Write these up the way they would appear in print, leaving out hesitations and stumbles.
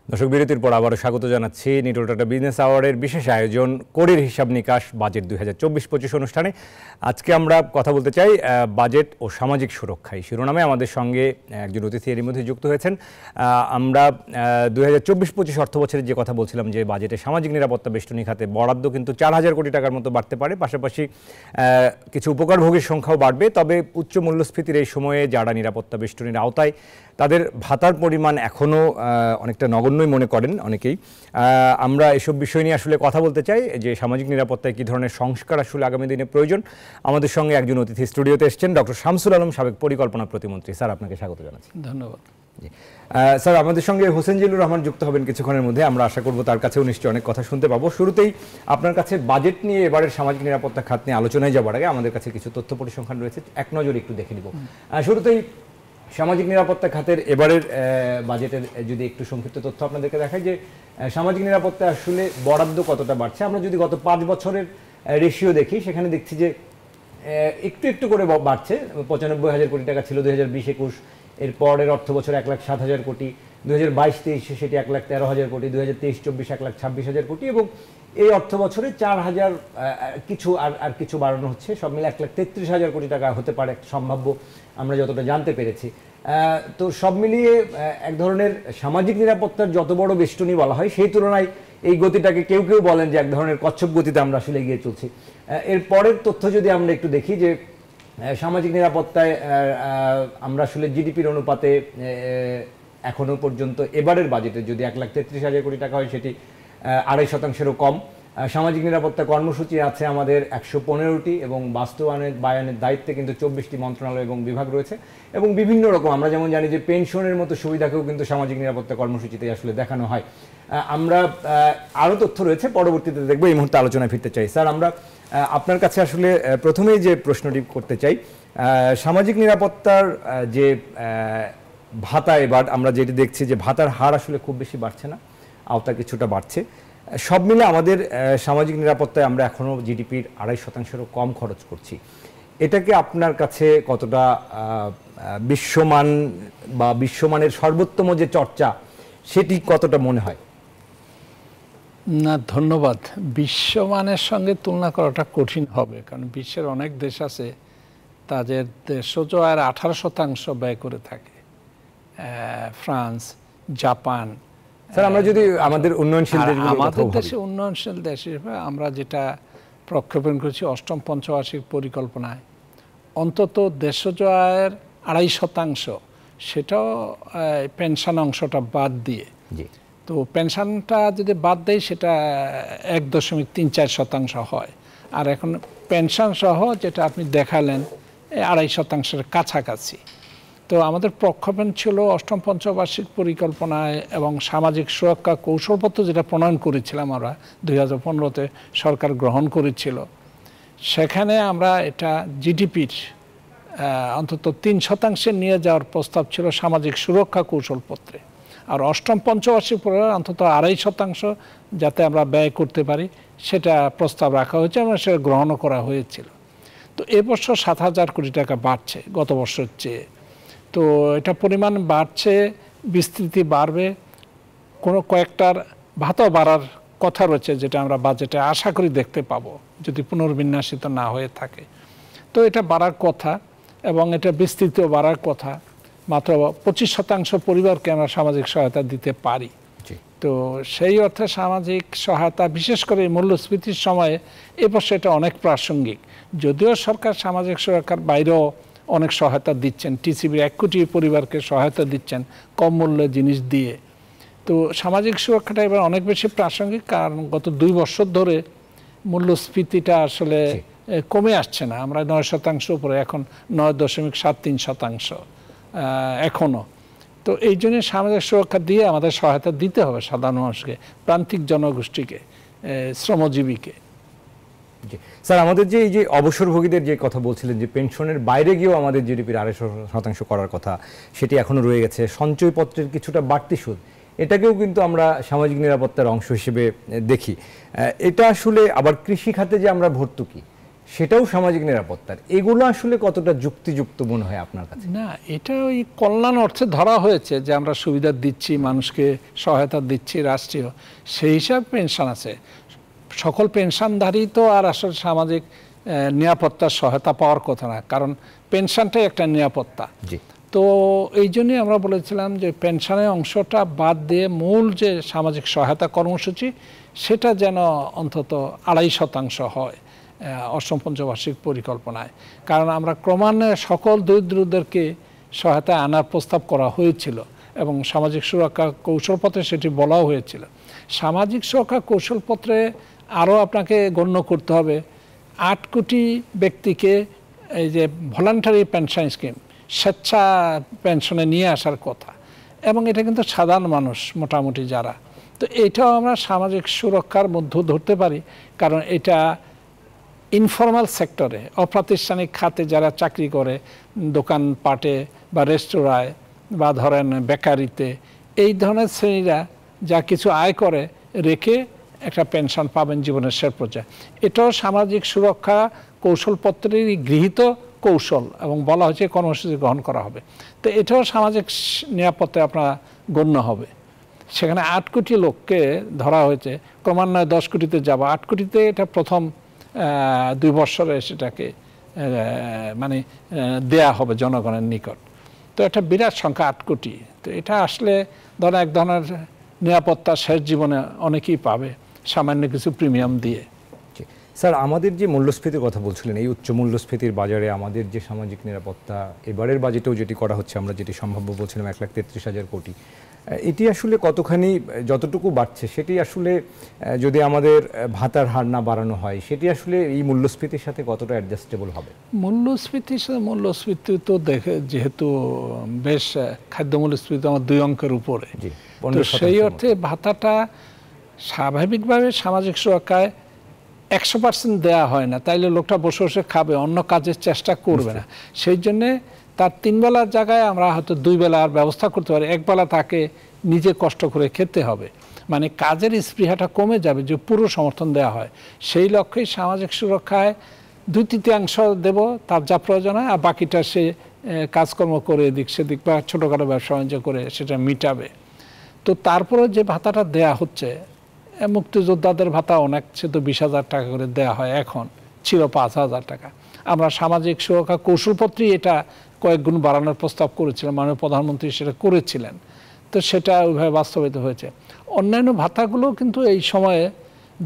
দর্শক বিরতির পর আবারও স্বাগত জানাচ্ছি নিটল টাটা বিজনেস আওয়ার্ডের বিশেষ আয়োজন কোরের হিসাব নিকাশ বাজেট 2024-25 অনুষ্ঠানে। আজকে আমরা কথা বলতে চাই বাজেট ও সামাজিক সুরক্ষা এই শিরোনামে। আমাদের সঙ্গে একজন অতিথি এরই মধ্যে যুক্ত হয়েছেন। আমরা 2024-25 অর্থ বছরের যে কথা বলছিলাম যে বাজেটে সামাজিক নিরাপত্তা বেষ্টনী খাতে বরাদ্দ কিন্তু 4,000 কোটি টাকার মতো বাড়তে পারে, পাশাপাশি কিছু উপকারভোগীর সংখ্যাও বাড়বে। তবে উচ্চ মূল্যস্ফীতির এই সময়ে যারা নিরাপত্তা বেষ্টনীর আওতায় তাদের ভাতার পরিমাণ এখনও অনেকটা নগণ্যই মনে করেন অনেকেই। আমরা এসব বিষয় নিয়ে আসলে কথা বলতে চাই যে সামাজিক নিরাপত্তায় কী ধরনের সংস্কার আসলে আগামী দিনে প্রয়োজন। আমাদের সঙ্গে একজন অতিথি স্টুডিওতে এসেছেন, ডক্টর শামসুল আলম, সাবেক পরিকল্পনা প্রতিমন্ত্রী। স্যার, আপনাকে স্বাগত জানাচ্ছি। ধন্যবাদ। স্যার, আমাদের সঙ্গে হোসেন জিল্লুর রহমান যুক্ত হবেন কিছুক্ষণের মধ্যে। আমরা আশা করব তার কাছেও নিশ্চয়ই অনেক কথা শুনতে পাবো। শুরুতেই আপনার কাছে বাজেট নিয়ে এবারের সামাজিক নিরাপত্তা খাত নিয়ে আলোচনায় যাওয়ার আগে আমাদের কাছে কিছু তথ্য পরিসংখ্যান রয়েছে, এক নজরে একটু দেখে নিব। শুরুতেই সামাজিক নিরাপত্তা খাতের এবারের বাজেটের যদি একটু সংক্ষিপ্ত তথ্য আপনাদেরকে দেখাই যে সামাজিক নিরাপত্তা আসলে বরাদ্দ কতটা বাড়ছে। আমরা যদি গত 5 বছরের রেশিও দেখি, সেখানে দেখছি যে একটু একটু করে বাড়ছে। 95,000 কোটি টাকা ছিল 2020-21, এর পরের অর্থ বছর 1,07,000 কোটি, 2022-23 সেটি 1,13,000 কোটি, 2023-24 1,26,000 কোটি, এবং এই অর্থ বছরে 4,000 কিছু আর কিছু বাড়ানো হচ্ছে। সব মিলে 1,33,000 কোটি টাকা হতে পারে সম্ভাব্য, আমরা যতটা জানতে পেরেছি। তো সব মিলিয়ে এক ধরনের সামাজিক নিরাপত্তার যত বড় বেষ্টনী বলা হয়, সেই তুলনায় এই গতিটাকে কেউ কেউ বলেন যে এক ধরনের কচ্ছপ গতিতে আমরা আসলে এগিয়ে চলছি। এর পরের তথ্য যদি আমরা একটু দেখি যে সামাজিক নিরাপত্তায় আমরা আসলে জিডিপির অনুপাতে এখনো পর্যন্ত এবারের বাজেটে যদি 1,33,000 কোটি টাকা হয়, সেটি 2.5%-এরও কম। সামাজিক নিরাপত্তা কর্মসূচি আছে আমাদের 115টি, এবং বাস্তবায়নের দায়িত্বে কিন্তু 24টি মন্ত্রণালয় এবং বিভাগ রয়েছে, এবং বিভিন্ন রকম আমরা যেমন জানি যে পেনশনের মতো সুবিধাকেও কিন্তু সামাজিক নিরাপত্তা কর্মসূচিতে আসলে দেখানো হয়। আমরা আরও তথ্য রয়েছে, পরবর্তীতে দেখবো। এই মুহূর্তে আলোচনায় ফিরতে চাই। স্যার, আমরা আপনার কাছে আসলে প্রথমেই যে প্রশ্নটি করতে চাই, সামাজিক নিরাপত্তার যে ভাতা, এবার আমরা যেটি দেখছি যে ভাতার হার আসলে খুব বেশি বাড়ছে না, আওতা কিছুটা বাড়ছে। সব মিলে আমাদের সামাজিক নিরাপত্তায় আমরা এখনও জিডিপির 2.5%-এরও কম খরচ করছি। এটাকে আপনার কাছে কতটা বিশ্বমান বা বিশ্বমানের সর্বোত্তম যে চর্চা, সেটি কতটা মনে হয়? না, ধন্যবাদ। বিশ্বমানের সঙ্গে তুলনা করাটা কঠিন হবে, কারণ বিশ্বের অনেক দেশ আছে তাদের দেশজ আয়ের 18% ব্যয় করে থাকে। France, Japan. স্যার, আমরা যদি আমাদের উন্নয়নশীল দেশগুলো, আমাদের দেশে উন্নয়নশীল দেশ হিসেবে আমরা যেটা প্রক্ষেপণ করেছি অষ্টম পঞ্চবার্ষিক পরিকল্পনায়, অন্তত দেশজ আয়ের 2.5%, সেটাও পেনশন অংশটা বাদ দিয়ে। তো পেনশনটা যদি বাদ দেয় সেটা 1.34% হয়। আর এখন পেনশন সহ যেটা আপনি দেখালেন 2.5%-এর কাছাকাছি। তো আমাদের প্রক্ষেপণ ছিল অষ্টম পঞ্চবার্ষিক পরিকল্পনায় এবং সামাজিক সুরক্ষা কৌশলপত্র যেটা প্রণয়ন করেছিলাম আমরা 2015-তে সরকার গ্রহণ করেছিল, সেখানে আমরা এটা জিডিপির অন্তত 3% নিয়ে যাওয়ার প্রস্তাব ছিল সামাজিক সুরক্ষা কৌশলপত্রে। আর অষ্টম পঞ্চবার্ষিক পরিকল্পনা অন্তত 2.5% যাতে আমরা ব্যয় করতে পারি, সেটা প্রস্তাব রাখা হয়েছে এবং সেটা গ্রহণও করা হয়েছিল। তো এবছর 7,000 কোটি টাকা বাড়ছে গত বছর চেয়ে। তো এটা পরিমাণ বাড়ছে, বিস্তৃতি বাড়বে, কয়েকটার ভাতাও বাড়ার কথা রয়েছে, যেটা আমরা বাজেটে আশা করি দেখতে পাবো যদি পুনর্বিন্যাসিত না হয়ে থাকে। তো এটা বাড়ার কথা এবং এটা বিস্তৃতিও বাড়ার কথা। মাত্র 25% পরিবারকে আমরা সামাজিক সহায়তা দিতে পারি। তো সেই অর্থে সামাজিক সহায়তা, বিশেষ করে মূল্যস্ফীতির সময়ে এবছর এটা অনেক প্রাসঙ্গিক। যদিও সরকার সামাজিক সুরক্ষার বাইরেও অনেক সহায়তা দিচ্ছেন, টিসিবি 1 কোটি পরিবারকে সহায়তা দিচ্ছেন কম মূল্যে জিনিস দিয়ে। তো সামাজিক সুরক্ষাটা এবার অনেক বেশি প্রাসঙ্গিক, কারণ গত 2 বছর ধরে মূল্যস্ফীতিটা আসলে কমে আসছে না। আমরা 9% উপরে, এখন 9.73% এখনও। তো এই জন্য সামাজিক সুরক্ষা দিয়ে আমাদের সহায়তা দিতে হবে সাধারণ মানুষকে, প্রান্তিক জনগোষ্ঠীকে, শ্রমজীবীকে। স্যার, আমাদের যে এই যে অবসরভোগীদের যে কথা বলছিলেন যে পেনশনের বাইরে গিয়েও আমাদের জিডিপির 2.5% করার কথা, সেটি এখনো রয়ে গেছে। সঞ্চয়পত্রের কিছুটা বাড়তি সুদ, এটাকেও কিন্তু আমরা সামাজিক নিরাপত্তার অংশ হিসেবে দেখি। এটা আসলে আবার কৃষি খাতে যে আমরা ভর্তুকি, সেটাও সামাজিক নিরাপত্তার, এগুলো আসলে কতটা যুক্তিযুক্ত মনে হয় আপনার কাছে? না, এটা ওই কল্যাণ অর্থে ধরা হয়েছে যে আমরা সুবিধা দিচ্ছি, মানুষকে সহায়তা দিচ্ছি রাষ্ট্রীয়, সেই হিসাব পেনশন আছে। সকল পেনশনধারী তো আর আসলে সামাজিক নিরাপত্তার সহায়তা পাওয়ার কথা না, কারণ পেনশনটাই একটা নিরাপত্তা। জি। তো এই জন্যই আমরা বলেছিলাম যে পেনশনের অংশটা বাদ দিয়ে মূল যে সামাজিক সহায়তা কর্মসূচি সেটা যেন অন্তত 2.5% হয় অষ্টম পঞ্চবার্ষিক পরিকল্পনায়। কারণ আমরা ক্রমান্বয়ে সকল দরিদ্রদেরকে সহায়তা আনার প্রস্তাব করা হয়েছিল এবং সামাজিক সুরক্ষা কৌশলপত্রে সেটি বলাও হয়েছিল। সামাজিক সুরক্ষা কৌশলপত্রে আরও আপনাকে গণ্য করতে হবে 8 কোটি ব্যক্তিকে এই যে ভলান্টারি পেনশন স্কিম, স্বেচ্ছা পেনশনে নিয়ে আসার কথা, এবং এটা কিন্তু সাধারণ মানুষ মোটামুটি যারা, তো এটাও আমরা সামাজিক সুরক্ষার মধ্যে ধরতে পারি। কারণ এটা ইনফর্মাল সেক্টরে, অপ্রাতিষ্ঠানিক খাতে যারা চাকরি করে, দোকানপাটে বা রেস্তোরাঁয় বা ধরেন বেকারিতে, এই ধরনের শ্রেণীরা যা কিছু আয় করে রেখে একটা পেনশন পাবেন জীবনের শেষ পর্যায়ে। এটাও সামাজিক সুরক্ষা কৌশলপত্রেরই গৃহীত কৌশল এবং বলা হয়েছে কর্মসূচি গ্রহণ করা হবে। তো এটাও সামাজিক নিরাপত্তায় আপনার গণ্য হবে। সেখানে 8 কোটি লোককে ধরা হয়েছে, ক্রমান্বয়ে 10 কোটিতে যাব। 8 কোটিতে এটা প্রথম 2 বছরে সেটাকে মানে দেয়া হবে জনগণের নিকট। তো একটা বিরাট সংখ্যা 8 কোটি। তো এটা আসলে ধরেন এক ধরনের নিরাপত্তা শেষ জীবনে অনেকেই পাবে সামান্য কিছু প্রিমিয়াম দিয়ে। স্যার, আমাদের যে মূল্যস্ফীতির কথা বলছিলেন, এই উচ্চ মূল্যস্ফীতির বাজারে আমাদের যে সামাজিক নিরাপত্তা এবারের বাজেটেও যেটি করা হচ্ছে, আমরা যেটি সম্ভাব্য বলছিলাম 1,33,000 কোটি, এটি আসলে কতখানি, যতটুকু বাড়ছে সেটি আসলে যদি আমাদের ভাতার হার না বাড়ানো হয়, সেটি আসলে এই মূল্যস্ফীতির সাথে কতটা অ্যাডজাস্টেবল হবে? মূল্যস্ফীতি তো দেখে যেহেতু বেশ খাদ্য মূল্যস্ফীতি আমার 2 অঙ্কের উপরে, তো সেই অর্থে ভাতাটা স্বাভাবিকভাবে সামাজিক সুরক্ষায় 100% দেওয়া হয় না, তাইলে লোকটা বসে বসে খাবে, অন্য কাজের চেষ্টা করবে না। সেই জন্যে তার 3 বেলার জায়গায় আমরা হয়তো 2 বেলার ব্যবস্থা করতে পারি, 1 বেলা তাকে নিজে কষ্ট করে খেতে হবে, মানে কাজের স্পৃহাটা কমে যাবে যে পুরো সমর্থন দেওয়া হয়। সেই লক্ষ্যেই সামাজিক সুরক্ষায় 2/3 দেব তার যা প্রয়োজন হয়, আর বাকিটা সে কাজকর্ম করে এদিক সেদিক বা ছোটোখাটো ব্যবসা বাণিজ্য করে সেটা মিটাবে। তো তারপরে যে ভাতাটা দেয়া হচ্ছে, মুক্তিযোদ্ধাদের ভাতা অনেক, সে তো 20,000 টাকা করে দেয়া হয়, এখন ছিল 5,000 টাকা। আমরা সামাজিক সুরক্ষা কৌশলপত্রেই এটা কয়েক গুণ বাড়ানোর প্রস্তাব করেছিলাম, মাননীয় প্রধানমন্ত্রী সেটা করেছিলেন, তো সেটা ওইভাবে বাস্তবায়িত হয়েছে। অন্যান্য ভাতাগুলো কিন্তু এই সময়ে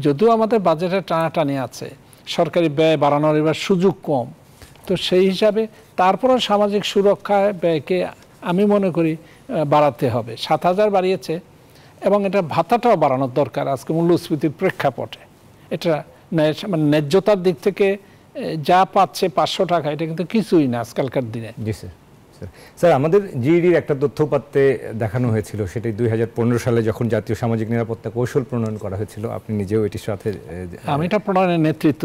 যদিও আমাদের বাজেটে টানাটানি আছে, সরকারি ব্যয় বাড়ানোর এবার সুযোগ কম, তো সেই হিসাবে তারপরও সামাজিক সুরক্ষায় ব্যয়কে আমি মনে করি বাড়াতে হবে। 7,000 বাড়িয়েছে এবং এটা ভাতাটাও বাড়ানোর দরকার আজকে মূল্যস্ফীতির প্রেক্ষাপটে। এটা মানে ন্যায্যতার দিক থেকে যা পাচ্ছে 500 টাকা, এটা কিন্তু কিছুই না আজকালকার দিনে। জি স্যার। স্যার, আমাদের জিডির একটা তথ্যপাত্রে দেখানো হয়েছিল, সেটি 2015 সালে যখন জাতীয় সামাজিক নিরাপত্তা কৌশল প্রণয়ন করা হয়েছিল, আপনি নিজেও এটির সাথে আমি এটা প্রণয়নের নেতৃত্ব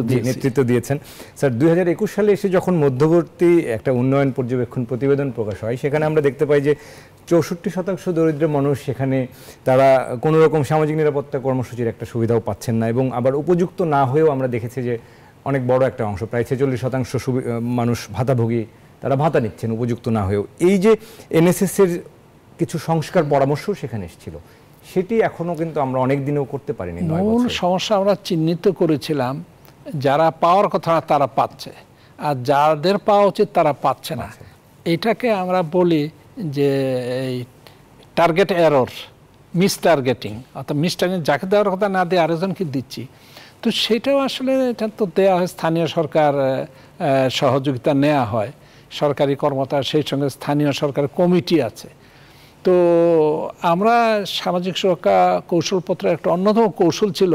দিয়েছেন। স্যার, 2021 সালে এসে যখন মধ্যবর্তী একটা উন্নয়ন পর্যবেক্ষণ প্রতিবেদন প্রকাশ হয়, সেখানে আমরা দেখতে পাই যে 64% দরিদ্র মানুষ সেখানে তারা কোনো রকম সামাজিক নিরাপত্তা কর্মসূচির একটা সুবিধাও পাচ্ছেন না, এবং আবার উপযুক্ত না হয়েও আমরা দেখেছি যে অনেক বড় একটা অংশ, প্রায় 46% মানুষ ভাতাভোগী, তারা ভাতা নিচ্ছেন উপযুক্ত না হয়েও। এই যে এনএসএস-এর কিছু সংস্কার পরামর্শ সেখানে এসেছিল, সেটি এখনো কিন্তু আমরা অনেক দিনেও করতে পারিনি। মূল সমস্যা আমরা চিহ্নিত করেছিলাম, যারা পাওয়ার কথা তারা পাচ্ছে, আর যাদের পাওয়া উচিত তারা পাচ্ছে না। এটাকে আমরা বলি যে এই টার্গেট এরর, মিস টার্গেটিং, অর্থাৎ মিস টার্গেটিং, যাকে দেওয়ার কথা না দিয়ে আরেকজনকে দিচ্ছি। তো সেটাও আসলে এটা তো দেওয়া হয়, স্থানীয় সরকার সহযোগিতা নেওয়া হয়, সরকারি কর্মকর্তা, সেই সঙ্গে স্থানীয় সরকার কমিটি আছে। তো আমরা সামাজিক সুরক্ষা কৌশলপত্রের একটা অন্যতম কৌশল ছিল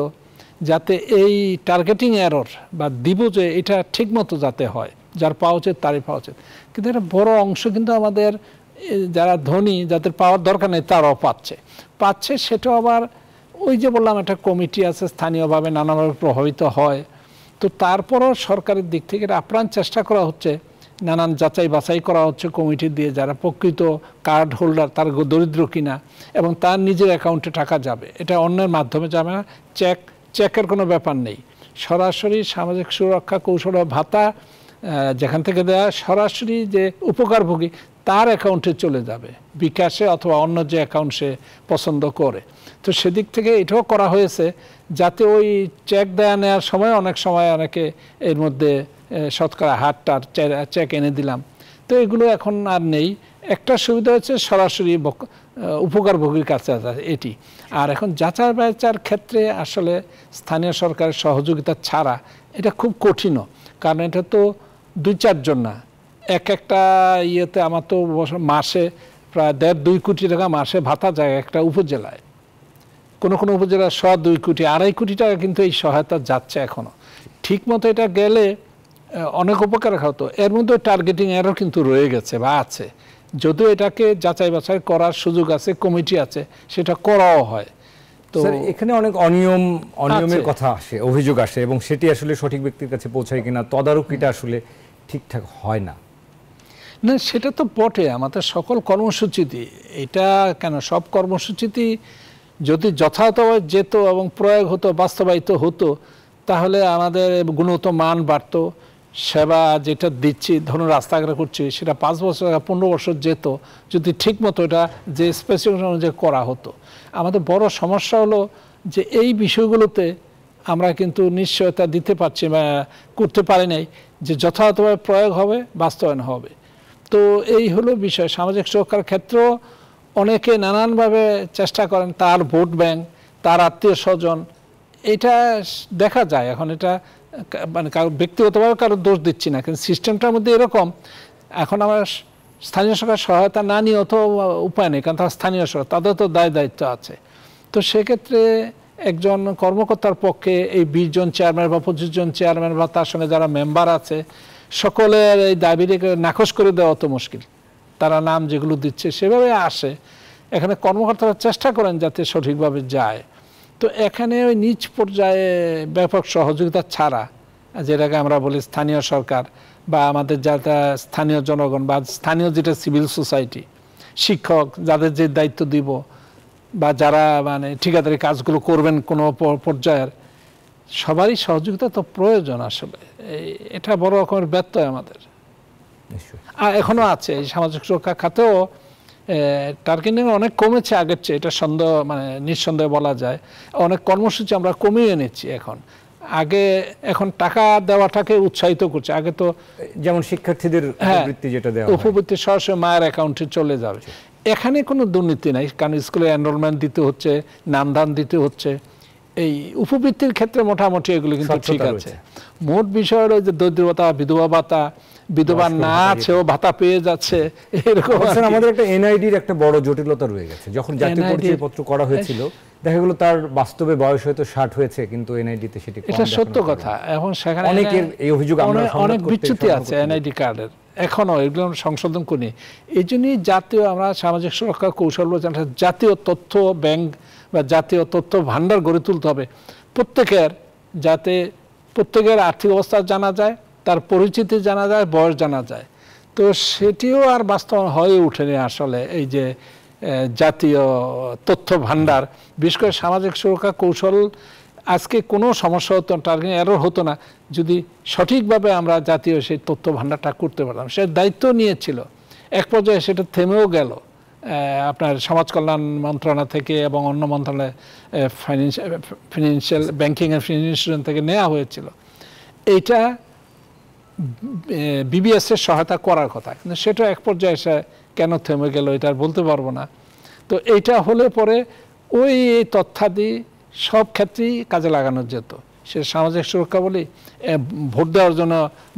যাতে এই টার্গেটিং এরর বা দিব যে এটা ঠিকমতো যাতে হয়, যার পাওয়া উচিত তারই পাওয়া উচিত। কিন্তু একটা বড় অংশ কিন্তু আমাদের যারা ধনী, যাদের পাওয়ার দরকার নেই, তারাও পাচ্ছে। সেটাও আবার ওই যে বললাম একটা কমিটি আছে, স্থানীয়ভাবে নানাভাবে প্রভাবিত হয়। তো তারপরও সরকারের দিক থেকে আপ্রাণ চেষ্টা করা হচ্ছে, নানান যাচাই বাছাই করা হচ্ছে কমিটি দিয়ে, যারা প্রকৃত কার্ড হোল্ডার তার দরিদ্র কিনা, এবং তার নিজের অ্যাকাউন্টে টাকা যাবে, এটা অন্যের মাধ্যমে যাবে না, চেকের কোনো ব্যাপার নেই, সরাসরি সামাজিক সুরক্ষা কৌশল ভাতা যেখান থেকে দেওয়া সরাসরি যে উপকারভোগী তার অ্যাকাউন্টে চলে যাবে, বিকাশে অথবা অন্য যে অ্যাকাউন্ট সে পছন্দ করে। তো সেদিক থেকে এটাও করা হয়েছে যাতে ওই চেক দেয়া নেওয়ার সময় অনেক সময় অনেকে এর মধ্যে শতকরা হারটার চেক এনে দিলাম, তো এগুলো এখন আর নেই। একটা সুবিধা হচ্ছে সরাসরি উপকারভোগীর কাছে এটি। আর এখন যাচাই বাছার ক্ষেত্রে আসলে স্থানীয় সরকারের সহযোগিতা ছাড়া এটা খুব কঠিনও, কারণ এটা তো 2-4 জন না, একটা ইয়েতে আমার তো মাসে প্রায় 1.5-2 কোটি টাকা মাসে ভাতা যায় একটা উপজেলায়। কোনো কোনো উপজেলায় 2 কোটি 2.5 কোটি টাকা কিন্তু এই সহায়তা যাচ্ছে এখনো। ঠিক মতো এটা গেলে অনেক উপকার হতো। এর মধ্যে টার্গেটিং এরও কিন্তু রয়ে গেছে বা আছে, যদিও এটাকে যাচাই বাছাই করার সুযোগ আছে, কমিটি আছে, সেটা করাও হয়। তো এখানে অনেক অনিয়মের কথা আসে, অভিযোগ আসে, এবং সেটি আসলে সঠিক ব্যক্তির কাছে পৌঁছায় কিনা তদারকিটা আসলে ঠিকঠাক হয় না। না, সেটা তো বটে। আমাদের সকল কর্মসূচিতে এটা কেন, সব কর্মসূচিতে যদি যথাযথভাবে যেত এবং প্রয়োগ হতো, বাস্তবায়িত হতো, তাহলে আমাদের গুণগত মান বাড়তো। সেবা যেটা দিচ্ছি, ধরুন রাস্তাঘাট করছি, সেটা 5 বছর 15 বছর যেত যদি ঠিক মতো এটা যে স্পেসিফিকেশন অনুযায়ী করা হতো। আমাদের বড় সমস্যা হলো যে এই বিষয়গুলোতে আমরা কিন্তু নিশ্চয়তা দিতে পারছি বা করতে পারি নাই যে যথাযথভাবে প্রয়োগ হবে, বাস্তবায়ন হবে। তো এই হলো বিষয়। সামাজিক সুরক্ষার ক্ষেত্রেও অনেকে নানানভাবে চেষ্টা করেন, তার ভোট ব্যাংক, তার আত্মীয় স্বজন, এটা দেখা যায়। এখন এটা মানে কারো ব্যক্তিগতভাবে কারো দোষ দিচ্ছি না, কিন্তু সিস্টেমটার মধ্যে এরকম। এখন আমার স্থানীয় সরকার সহায়তা না নিয়ে অত উপায় নেই, কারণ তারা স্থানীয় সরকার, তাদের তো দায়িত্ব আছে। তো সেক্ষেত্রে একজন কর্মকর্তার পক্ষে এই 20 জন চেয়ারম্যান বা 25 জন চেয়ারম্যান বা তার সঙ্গে যারা মেম্বার আছে সকলের এই দাবিটাকে নাকচ করে দেওয়া অত মুশকিল। তারা নাম যেগুলো দিচ্ছে সেভাবে আসে, এখানে কর্মকর্তারা চেষ্টা করেন যাতে সঠিকভাবে যায়। তো এখানে ওই নিচ পর্যায়ে ব্যাপক সহযোগিতা ছাড়া, যেটাকে আমরা বলি স্থানীয় সরকার বা আমাদের যারা স্থানীয় জনগণ বা স্থানীয় যেটা সিভিল সোসাইটি, শিক্ষক যাদের যে দায়িত্ব দিব বা যারা মানে ঠিকাদারি কাজগুলো করবেন কোনো পর্যায়ের, সবারই সহযোগিতা তো প্রয়োজন। আসলে এটা বড় রকমের ব্যত্যয় আমাদের আর এখনো আছে। এই সামাজিক সুরক্ষা খাতেও টার্গেটিং অনেক কমেছে আগের চেয়ে, এটা মানে নিঃসন্দেহে বলা যায়। অনেক কর্মসূচি আমরা কমিয়ে নিচ্ছি এখন টাকা দেওয়াটাকে উৎসাহিত করছে। আগে তো যেমন শিক্ষার্থীদের উপবৃত্তি যেটা দেওয়া হয়, উপবৃত্তি সরাসরি মায়ের অ্যাকাউন্টে চলে যাবে। এখানে কোনো দুর্নীতি নাই, কারণ স্কুলে এনরোলমেন্ট দিতে হচ্ছে, নামদান দিতে হচ্ছে। এই উপবৃত্তির ক্ষেত্রে মোটামুটি এগুলো কিন্তু ঠিক আছে। মোট বিষয় হলো যে দরিদ্র ভাতা, বিধবা ভাতা, বিধবা না আছেও ভাতা পেয়ে যাচ্ছে, এরকম। আমাদের একটা এনআইডির একটা বড় জটিলতা রয়ে গেছে। যখন জাতীয় পরিচয়পত্র করা হয়েছিল দেখা গেল তার বাস্তবে বয়স হয়তো 60 হয়েছে, কিন্তু এনআইডিতে সেটি কম। এটা সত্য কথা। এখন সেখানে অনেকের এই অভিযোগ, অনেক বিচ্যুতি আছে এনআইডি কার্ডের, এখনো এগুলো সংশোধন করি। এই জন্যই জাতীয় আমরা সামাজিক সুরক্ষা কৌশল জাতীয় তথ্য ব্যাংক বা জাতীয় তথ্য ভান্ডার গড়ে তুলতে হবে প্রত্যেকের, যাতে প্রত্যেকের আর্থিক অবস্থা জানা যায়, তার পরিচিতি জানা যায়, বয়স জানা যায়। তো সেটিও আর বাস্তবায়ন হয়ে ওঠেনি আসলে। এই যে জাতীয় তথ্য ভান্ডার, বিশেষ করে সামাজিক সুরক্ষা কৌশল, আজকে কোনো সমস্যা হতো না, টার্গেট এরর হতো না যদি সঠিকভাবে আমরা জাতীয় সেই তথ্য ভান্ডারটা করতে পারতাম। সে দায়িত্ব নিয়েছিল, এক পর্যায়ে সেটা থেমেও গেল। আপনার সমাজ কল্যাণ মন্ত্রণালয় থেকে এবং অন্য মন্ত্রণালয় ফিনান্সিয়াল ব্যাংকিং এন্ড ফিনান্সিয়াল থেকে নেওয়া হয়েছিল। এইটা বিবিএস এর সহায়তা করার কথা, কিন্তু সেটা এক পর্যায়ে এসে কেন থেমে গেল এটা আর বলতে পারবো না। তো এইটা হলে পরে ওই তথ্যাদি সব ক্ষেত্রেই কাজে লাগানো যেত। সে সামাজিক সুরক্ষা বলি, ভোট দেওয়ার জন্য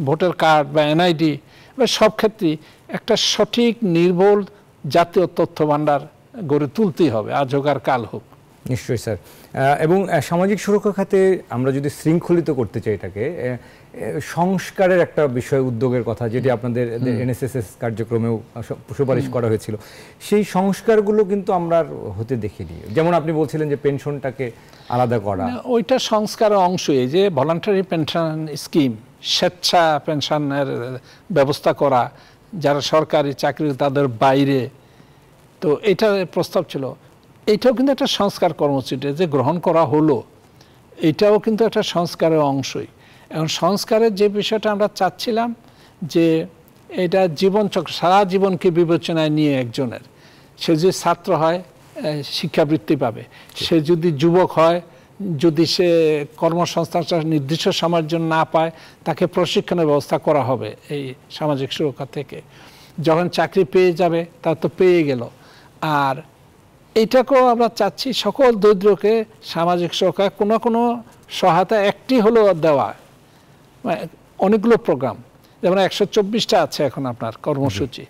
ভোটার কার্ড বা এনআইডি বা সব ক্ষেত্রেই একটা সঠিক নির্ভুল জাতীয় তথ্য ভান্ডার গড়ে তুলতেই হবে, আজ হোক আর কাল হোক। নিশ্চয়ই স্যার। এবং সামাজিক সুরক্ষা খাতে আমরা যদি শৃঙ্খলিত করতে চাই এটাকে, সংস্কারের একটা বিষয়, উদ্যোগের কথা যেটি আপনাদের এনএসএস কার্যক্রমেও সুপারিশ করা হয়েছিল, সেই সংস্কারগুলো কিন্তু আমরা হতে দেখিনি। যেমন আপনি বলছিলেন যে পেনশনটাকে আলাদা করা, ওইটা সংস্কারের অংশই। যে ভলান্টারি পেনশন স্কিম, স্বেচ্ছা পেনশনের ব্যবস্থা করা, যারা সরকারি চাকরি তাদের বাইরে, তো এটার প্রস্তাব ছিল। এইটাও কিন্তু একটা সংস্কার কর্মসূচি যে গ্রহণ করা হলো। এটাও কিন্তু একটা সংস্কারের অংশই। এখন সংস্কারের যে বিষয়টা আমরা চাচ্ছিলাম যে এটা জীবনচক্র, সারা জীবনকে বিবেচনায় নিয়ে একজনের, সে যদি ছাত্র হয় শিক্ষাবৃত্তি পাবে, সে যদি যুবক হয়, যদি সে কর্মসংস্থান নির্দিষ্ট সময়ের জন্য না পায়, তাকে প্রশিক্ষণের ব্যবস্থা করা হবে এই সামাজিক সুরক্ষা থেকে। যখন চাকরি পেয়ে যাবে তার তো পেয়ে গেল। আর এটাকেও আমরা চাচ্ছি সকল দরিদ্রকে সামাজিক সুরক্ষা কোনো সহায়তা একটি হলেও দেওয়া। অনেকগুলো প্রোগ্রাম, যেমন 124টা আছে এখন আপনার কর্মসূচি,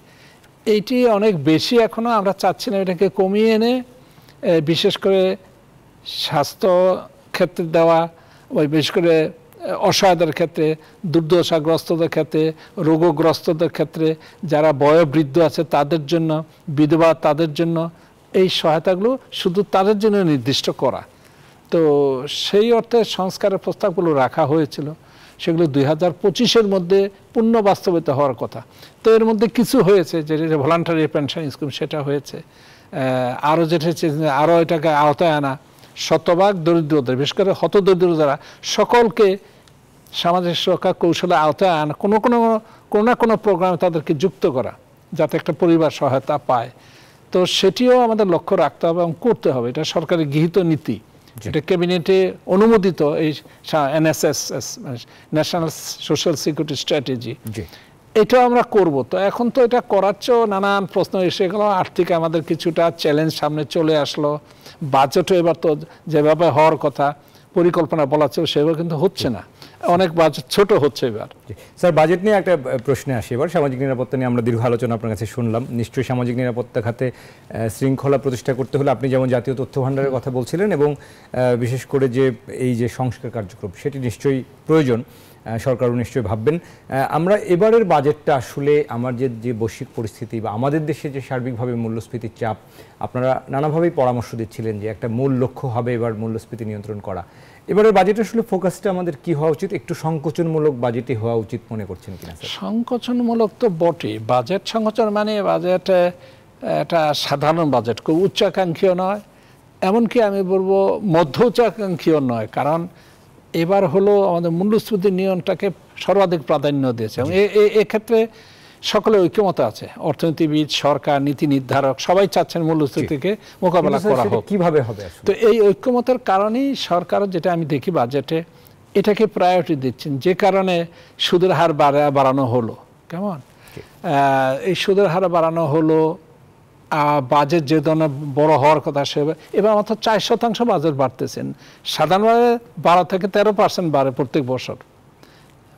এইটি অনেক বেশি। এখনো আমরা চাচ্ছি না এটাকে কমিয়ে এনে বিশেষ করে স্বাস্থ্য ক্ষেত্রে দেওয়া, ওই বিশেষ করে অসহায়দের ক্ষেত্রে, দুর্দশাগ্রস্তদের ক্ষেত্রে, রোগগ্রস্তদের ক্ষেত্রে, যারা বয়োবৃদ্ধ আছে তাদের জন্য, বিধবা তাদের জন্য, এই সহায়তাগুলো শুধু তাদের জন্য নির্দিষ্ট করা। তো সেই অর্থে সংস্কারের প্রস্তাবগুলো রাখা হয়েছিল, সেগুলো 2025-এর মধ্যে পূর্ণ বাস্তবায়িত হওয়ার কথা। তো এর মধ্যে কিছু হয়েছে, যেটা ভলান্টারি পেনশন স্কিম সেটা হয়েছে, আরও যেটা আরও এটাকে আওতায় আনা, শতভাগ দরিদ্রদের, বিশেষ করে হতদরিদ্র যারা, সকলকে সামাজিক সুরক্ষা কৌশলে আওতায় আনা, কোনো না কোনো প্রোগ্রামে তাদেরকে যুক্ত করা, যাতে একটা পরিবার সহায়তা পায়। তো সেটিও আমাদের লক্ষ্য রাখতে হবে এবং করতে হবে। এটা সরকারের গৃহীত নীতি, এটা ক্যাবিনেটে অনুমোদিত, এই NSS, national social security strategy, এটাও আমরা করব। তো এখন তো এটা করার চেয়েও নানান প্রশ্ন এসে গেল, আর্থিক আমাদের কিছুটা চ্যালেঞ্জ সামনে চলে আসলো, বাজেটও এবার তো যেভাবে হওয়ার কথা পরিকল্পনা বলা ছিল সেভাবে কিন্তু হচ্ছে না, অনেক বাজেট ছোট হচ্ছে এবার। স্যার, বাজেট নিয়ে একটা প্রশ্নে আসি এবার। সামাজিক নিরাপত্তা নিয়ে আমরা দীর্ঘ আলোচনা আপনার কাছে শুনলাম। নিশ্চয়ই সামাজিক নিরাপত্তা খাতে শৃঙ্খলা প্রতিষ্ঠা করতে হলে আপনি যেমন জাতীয় তথ্য ভাণ্ডারের কথা বলছিলেন, এবং বিশেষ করে যে এই যে সংস্কার কার্যক্রম, সেটি নিশ্চয়ই প্রয়োজন, সরকারও নিশ্চয়ই ভাববেন। আমরা এবারের বাজেটটা আসলে আমার যে বৈশ্বিক পরিস্থিতি বা আমাদের দেশে যে সার্বিকভাবে মূল্যস্ফীতির চাপ, আপনারা নানাভাবেই পরামর্শ দিচ্ছিলেন যে একটা মূল লক্ষ্য হবে এবার মূল্যস্ফীতি নিয়ন্ত্রণ করা। এবারের বাজেট আসলে ফোকাসটা আমাদের কি হওয়া উচিত? একটু সংকোচনমূলক বাজেটই হওয়া উচিত মনে করছেন কিনা? সংকোচনমূলক তো বটে, বাজেট সংকোচন মানে বাজেট একটা সাধারণ বাজেট, খুব উচ্চাকাঙ্ক্ষীও নয়, এমনকি আমি বলবো মধ্য উচ্চাকাঙ্ক্ষীও নয়। কারণ এবার হলো আমাদের মূল্যস্ফীতি নিয়ন্ত্রণটাকে সর্বাধিক প্রাধান্য দিয়েছে, এবং এক্ষেত্রে সকলে ঐক্যমত আছে, অর্থনীতিবিদ, সরকার, নীতি নির্ধারক সবাই চাচ্ছেন মূল্যস্ফীতিকে মোকাবেলা করা হোক। কিভাবে হবে? তো এই ঐক্যমতের কারণেই সরকার, যেটা আমি দেখি বাজেটে, এটাকে প্রায়োরিটি দিচ্ছেন, যে কারণে সুদের হার বাড়ানো হলো। কেমন এই সুদের হার বাড়ানো হলো, বাজেট যে ধরনের বড় হওয়ার কথা, সে এবার মাত্র 4% বাজেট বাড়তেছেন। সাধারণভাবে 12 থেকে 13% বাড়ে প্রত্যেক বছর,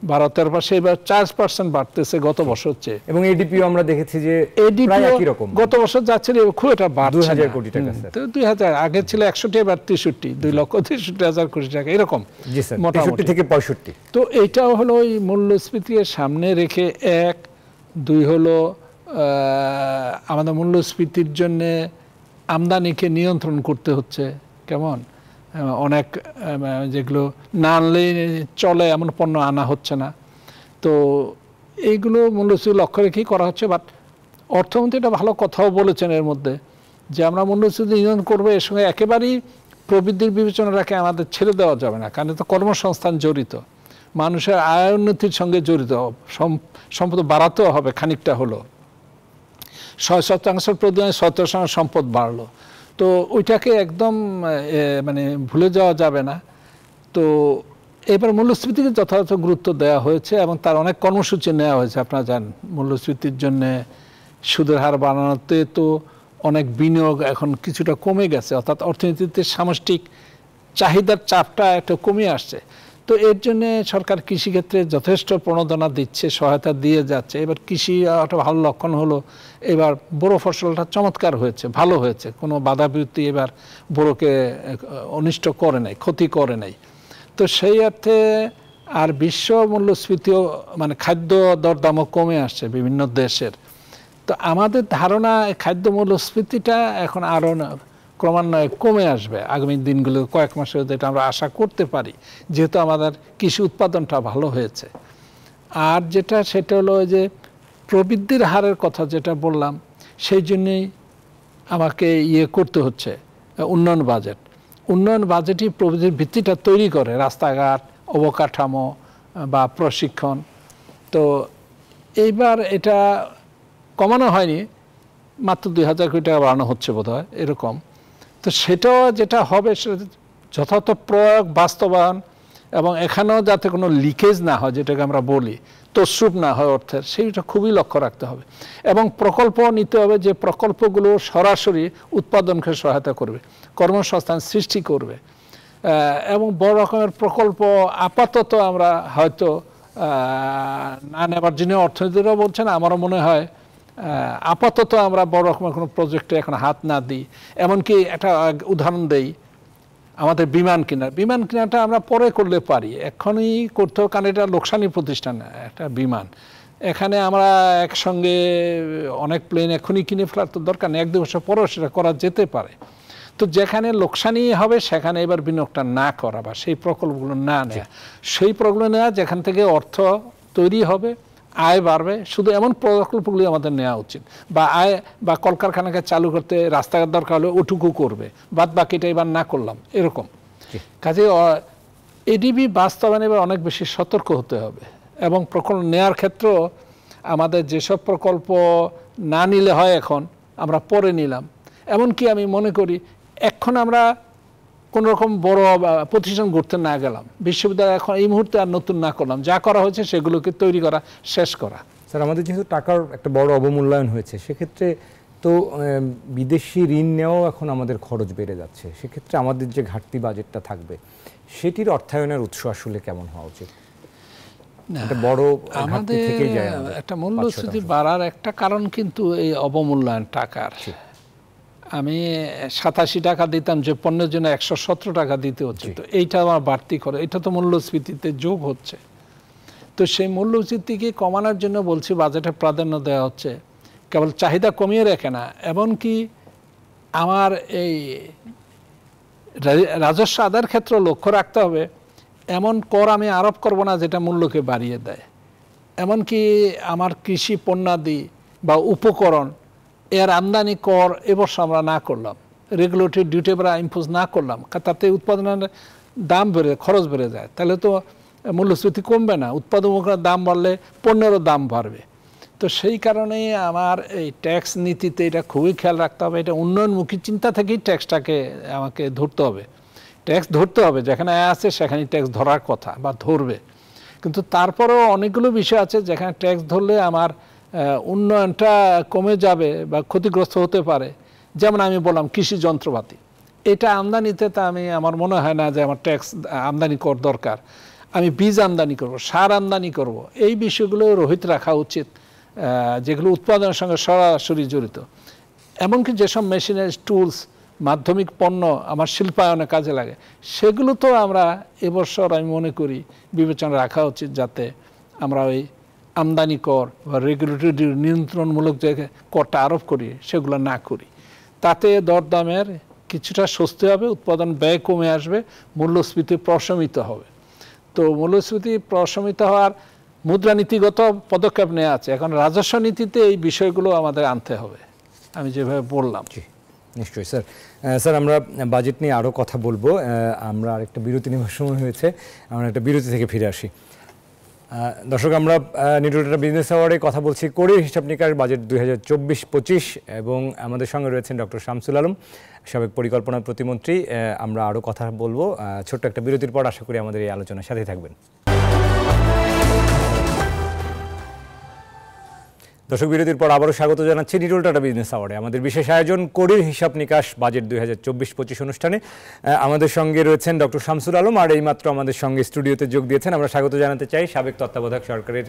12-13%, এবার 4% বাড়তেছে গত বছর চেয়ে। এবং এডিপিও আমরা দেখেছি যে গত বছর যাচ্ছিল খুব এটা বাড়ছে, 2000 কোটি টাকা। তো 2000 আগে ছিল 61, এবার 63, 2,63,000 কোটি টাকা এরকম, মোটামুটি থেকে 65। তো এইটাও হলো ওই মূল্যস্ফীতির সামনে রেখে, 1, 2 হলো আমাদের মূল্যস্ফীতির জন্যে আমদানিকে নিয়ন্ত্রণ করতে হচ্ছে। কেমন অনেক যেগুলো না আনলেই চলে এমন পণ্য আনা হচ্ছে না। তো এইগুলো মূল্যস্ফীতি লক্ষ্য রেখেই করা হচ্ছে। বাট অর্থমন্ত্রী এটা ভালো কথাও বলেছেন এর মধ্যে, যে আমরা মূল্যস্ফীতি নিয়ন্ত্রণ করবো, এর সঙ্গে একেবারেই প্রবৃদ্ধির বিবেচনা রাখে আমাদের ছেড়ে দেওয়া যাবে না, কারণ তো কর্মসংস্থান জড়িত, মানুষের আয় উন্নতির সঙ্গে জড়িত, সম্পদ বাড়াতেও হবে খানিকটা হলো। 6% প্রতিদিনে 17% সম্পদ বাড়লো, তো ওইটাকে একদম মানে ভুলে যাওয়া যাবে না। তো এবার মূল্যস্ফীতিকে যথাযথ গুরুত্ব দেওয়া হয়েছে এবং তার অনেক কর্মসূচি নেওয়া হয়েছে। আপনারা জানেন মূল্যস্ফীতির জন্যে সুদের হার বাড়ানোতে তো অনেক বিনিয়োগ এখন কিছুটা কমে গেছে, অর্থাৎ অর্থনীতিতে সামষ্টিক চাহিদার চাপটা একটু কমে আসছে। তো এর জন্যে সরকার কৃষিক্ষেত্রে যথেষ্ট প্রণোদনা দিচ্ছে, সহায়তা দিয়ে যাচ্ছে। এবার কৃষি একটা ভালো লক্ষণ হলো, এবার বড় ফসলটা চমৎকার হয়েছে, ভালো হয়েছে, কোনো বাধা বিপত্তি এবার বড়কে অনিষ্ট করে নাই, ক্ষতি করে নাই। তো সেই অর্থে আর বিশ্ব মূল্যস্ফীতিও মানে খাদ্য দরদামও কমে আসছে বিভিন্ন দেশের। তো আমাদের ধারণা খাদ্য মূল্যস্ফীতিটা এখন আরও ক্রমান্বয়ে কমে আসবে আগামী দিনগুলো, কয়েক মাসে, যেটা আমরা আশা করতে পারি, যেহেতু আমাদের কৃষি উৎপাদনটা ভালো হয়েছে। আর যেটা সেটা হলো যে প্রবৃদ্ধির হারের কথা যেটা বললাম, সেই জন্যেই আমাকে করতে হচ্ছে উন্নয়ন বাজেট। উন্নয়ন বাজেটই প্রবৃদ্ধির ভিত্তিটা তৈরি করে, রাস্তাঘাট, অবকাঠামো বা প্রশিক্ষণ। তো এইবার এটা কমানো হয়নি, মাত্র 2000 কোটি টাকা বাড়ানো হচ্ছে বোধহয় এরকম। তো সেটাও যেটা হবে সেটা যথাযথ প্রয়োগ, বাস্তবায়ন, এবং এখানেও যাতে কোনো লিকেজ না হয়, যেটাকে আমরা বলি তছরূপ না হয় অর্থের, সেইটা খুবই লক্ষ্য রাখতে হবে। এবং প্রকল্প নিতে হবে যে প্রকল্পগুলো সরাসরি উৎপাদনকে সহায়তা করবে, কর্মসংস্থান সৃষ্টি করবে। এবং বড় রকমের প্রকল্প আপাতত আমরা হয়তো না নেবার জন্য অর্থনীতিরাও বলছেন, আমারও মনে হয় আপাতত আমরা বড় রকমের কোনো প্রজেক্টে এখন হাত না দিই। এমনকি একটা উদাহরণ দেই, আমাদের বিমান কেনাটা আমরা পরে করলে পারি, এখনই করতে হবে, কারণ এটা লোকসানি প্রতিষ্ঠান একটা বিমান। এখানে আমরা একসঙ্গে অনেক প্লেন এখনই কিনে ফেলার তো দরকার নেই, 1-2 বছর পরেও সেটা করা যেতে পারে। তো যেখানে লোকসানি হবে সেখানে এবার বিনিয়োগটা না করা বা সেই প্রকল্পগুলো না নেওয়া, সেই প্রকল্প নেওয়া যেখান থেকে অর্থ তৈরি হবে, আয় বাড়বে, শুধু এমন প্রকল্পগুলি আমাদের নেওয়া উচিত। বা আয় বা কলকারখানাকে চালু করতে রাস্তাঘাট দরকার হলে ওটুকু করবে, বাদ বাকিটা এবার না করলাম, এরকম। কাজে এডিবি বাস্তবায়নে এবার অনেক বেশি সতর্ক হতে হবে। এবং প্রকল্প নেওয়ার ক্ষেত্রেও আমাদের যেসব প্রকল্প না নিলে হয় এখন আমরা পরে নিলাম। এমনকি আমি মনে করি এখন আমরা কোনো রকম বড় প্রতিষ্ঠান গড়তে না গেলাম, বিশ্ববিদ্যালয় এখন এই মুহূর্তে আর নতুন না করলাম, যা করা হয়েছে সেগুলোকে তৈরি করা, শেষ করা। স্যার, আমাদের যেহেতু টাকার একটা বড় অবমূল্যায়ন হয়েছে, সেক্ষেত্রে তো বিদেশি ঋণ নেওয়াও এখন আমাদের খরচ বেড়ে যাচ্ছে। সেক্ষেত্রে আমাদের যে ঘাটতি বাজেটটা থাকবে সেটির অর্থায়নের উৎস আসলে কেমন হওয়া উচিত? আমাদের একটা মূল্যস্ফীতি বাড়ার একটা কারণ কিন্তু এই অবমূল্যায়ন টাকার। আমি 87 টাকা দিতাম যে পণ্যের জন্য 117 টাকা দিতে হচ্ছে, তো এইটা আমার বাড়তি করে, এটা তো মূল্যস্ফীতিতে যোগ হচ্ছে। তো সেই মূল্যস্ফীতিকে কমানোর জন্য বলছি বাজেটে প্রাধান্য দেওয়া হচ্ছে, কেবল চাহিদা কমিয়ে রাখে না, এমনকি আমার এই রাজস্ব আদায়ের ক্ষেত্রে লক্ষ্য রাখতে হবে এমন কর আমি আরোপ করব না যেটা মূল্যকে বাড়িয়ে দেয়। এমনকি আমার কৃষি পণ্যাদি বা উপকরণ এর আমদানি কর এবছর আমরা না করলাম, রেগুলেটরি ডিউটি আমরা ইম্পোজ না করলাম, তাতে উৎপাদনের দাম খরচ বেড়ে যায়, তাহলে তো মূল্যস্ফীতি কমবে না, উৎপাদনের দাম বাড়লে পণ্যেরও দাম বাড়বে। তো সেই কারণেই আমার এই ট্যাক্স নীতিতে এটা খুবই খেয়াল রাখতে হবে। এটা উন্নয়নমুখী চিন্তা থেকেই ট্যাক্সটাকে আমাকে ধরতে হবে, ট্যাক্স ধরতে হবে, যেখানে আছে সেখানে ট্যাক্স ধরার কথা বা ধরবে। কিন্তু তারপরেও অনেকগুলো বিষয় আছে যেখানে ট্যাক্স ধরলে আমার উন্নয়নটা কমে যাবে বা ক্ষতিগ্রস্ত হতে পারে। যেমন আমি বললাম কৃষি যন্ত্রপাতি, এটা আমদানিতে তা আমার মনে হয় না যে আমার ট্যাক্স আমদানি কর দরকার। আমি বীজ আমদানি করব, সার আমদানি করব, এই বিষয়গুলো রহিত রাখা উচিত, যেগুলো উৎপাদনের সঙ্গে সরাসরি জড়িত। এমনকি যেসব মেশিনারি টুলস, মাধ্যমিক পণ্য আমার শিল্পায়নে কাজে লাগে, সেগুলো তো আমরা এবছর আমি মনে করি বিবেচনা রাখা উচিত, যাতে আমরা ওই আমদানি কর বা রেগুলেটরি নিয়ন্ত্রণমূলক যে করটা আরোপ করি সেগুলো না করি। তাতে দরদামের কিছুটা স্বস্তি হবে, উৎপাদন ব্যয় কমে আসবে, মূল্যস্ফীতি প্রশমিত হবে। তো মূল্যস্ফীতি প্রশমিত হওয়ার মুদ্রানীতিগত পদক্ষেপ নেওয়া আছে, এখন রাজস্ব নীতিতে এই বিষয়গুলো আমাদের আনতে হবে, আমি যেভাবে বললাম। নিশ্চয়ই স্যার। স্যার, আমরা বাজেট নিয়ে আরও কথা বলবো, আমরা আরেকটা বিরতি নেওয়ার সময় হয়েছে, আমরা একটা বিরতি থেকে ফিরে আসি। দর্শক, আমরা নিউট্রাল বিজনেস অ্যাওয়ার্ডে কথা বলছি কড়ির হিসাব নিকাশ বাজেট 2024-25, এবং আমাদের সঙ্গে রয়েছেন ডক্টর শামসুল আলম, সাবেক পরিকল্পনা প্রতিমন্ত্রী। আমরা আরও কথা বলবো ছোট্ট একটা বিরতির পর। আশা করি আমাদের এই আলোচনার সাথে থাকবেন। দর্শক, বিরতির পর আবারও স্বাগত জানাচ্ছি নিটল টাটা বিজনেস অ্যাওয়ার্ডে আমাদের বিশেষ আয়োজন কড়ির হিসাব নিকাশ বাজেট 2024-25 অনুষ্ঠানে। আমাদের সঙ্গে রয়েছেন ডক্টর শামসুল আলম, আর এইমাত্র আমাদের সঙ্গে স্টুডিওতে যোগ দিয়েছেন। আমরা স্বাগত জানাতে চাই সাবেক তত্ত্বাবধায়ক সরকারের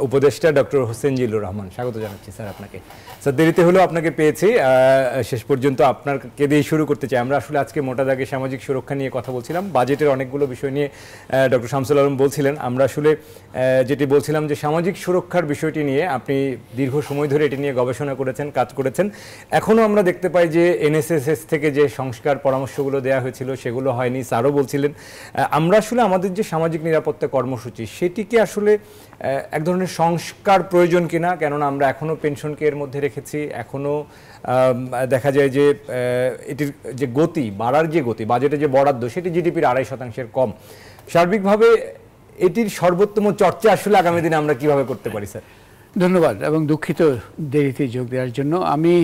উপদেষ্টা ডক্টর হোসেন জিল্লুর রহমান। স্বাগত জানাচ্ছি স্যার আপনাকে। স্যার, দেরিতে হলেও আপনাকে পেয়েছি, শেষ পর্যন্ত আপনাকে দিয়েই শুরু করতে চাই। আমরা আসলে আজকে মোটা দাগে সামাজিক সুরক্ষা নিয়ে কথা বলছিলাম, বাজেটের অনেকগুলো বিষয় নিয়ে ডক্টর শামসুল আলম বলছিলেন। আমরা আসলে যেটি বলছিলাম যে সামাজিক সুরক্ষার বিষয়টি নিয়ে আপনি দীর্ঘ সময় ধরে এটি নিয়ে গবেষণা করেছেন, কাজ করেছেন। এখনও আমরা দেখতে পাই যে এনএসএস থেকে যে সংস্কার পরামর্শগুলো দেওয়া হয়েছিল সেগুলো হয়নি, স্যারও বলছিলেন। আমরা আসলে আমাদের যে সামাজিক নিরাপত্তা কর্মসূচি সেটিকে আসলে এক ধরনের সংস্কার প্রয়োজন কিনা, কেননা আমরা এখনও পেনশনকে এর মধ্যে রেখেছি, এখনও দেখা যায় যে এটির যে গতি, বাড়ার যে গতি, বাজেটে যে বরাদ্দ সেটি জিডিপির 2.5% কম। সার্বিকভাবে এটির সর্বোত্তম চর্চা আসলে আগামী দিনে আমরা কিভাবে করতে পারি স্যার? ধন্যবাদ এবং দুঃখিত দেরিতে যোগ দেওয়ার জন্য। আমি